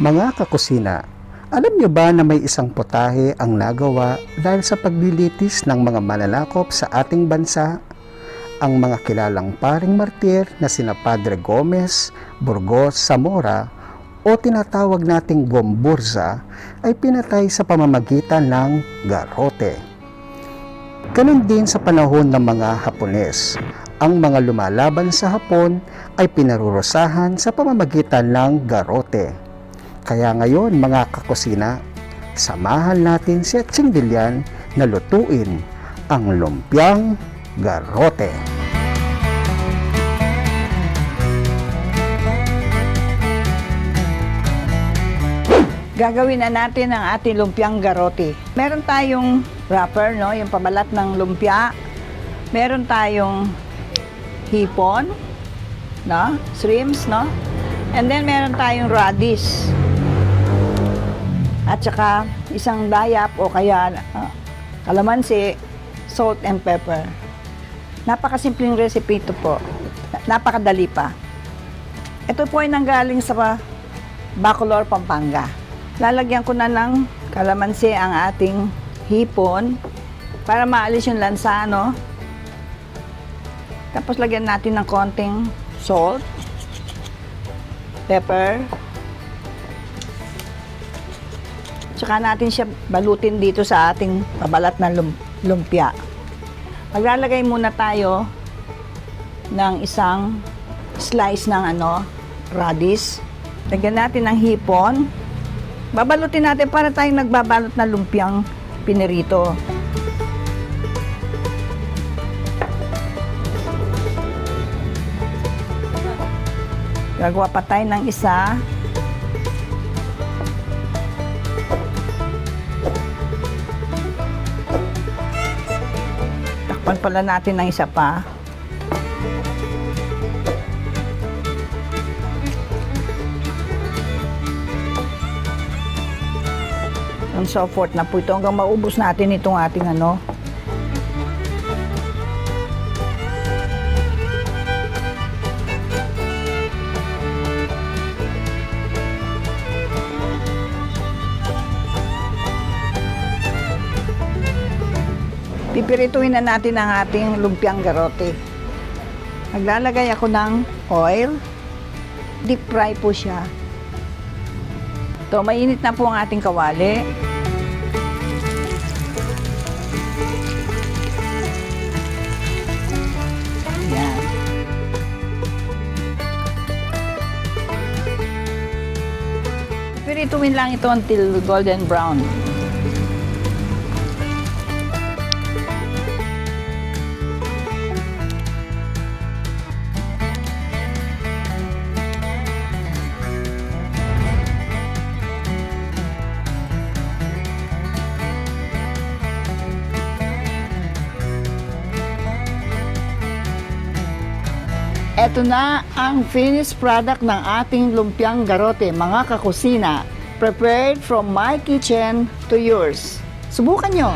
Mga kakusina, alam niyo ba na may isang putahe ang nagawa dahil sa paglilitis ng mga mananakop sa ating bansa? Ang mga kilalang paring martir na sina Padre Gomez, Burgos, Zamora o tinatawag nating Gomburza ay pinatay sa pamamagitan ng garrote. Ganun din sa panahon ng mga Hapones. Ang mga lumalaban sa Hapon ay pinarurusahan sa pamamagitan ng garrote. Kaya ngayon mga kakusina, samahan natin si Atching Dilian na lutuin ang lumpiang garrote. Gagawin na natin ang ating lumpiang garrote. Meron tayong wrapper, no? Yung pabalat ng lumpia. Meron tayong hipon, no? Shrimps, no? And then meron tayong radish. At saka isang dayap o kaya kalamansi, salt and pepper. Napakasimpleng recipe ito po. Napakadali pa. Ito po ay nanggaling sa Bacolor, Pampanga. Lalagyan ko na ng kalamansi ang ating hipon para maalis yung lansa, no? Tapos lagyan natin ng konting salt, pepper. Tsaka natin siya balutin dito sa ating pabalat na lumpia. Maglalagay muna tayo ng isang slice ng radish. Lagyan natin ng hipon. Babalutin natin para tayong nagbabalot na lumpiang pinirito. Gagawa pa tayo ng isa. Takpan pala natin ng isa pa. And so forth na po ito hanggang maubos natin itong ating Pipirituhin na natin ang ating lumpiang garrote. Maglalagay ako ng oil. Deep fry po siya. Ito, mainit na po ang ating kawali. Yan. Pipirituhin lang ito until golden brown. Ito na ang finished product ng ating lumpiang garrote, mga kakusina. Prepared from my kitchen to yours. Subukan nyo!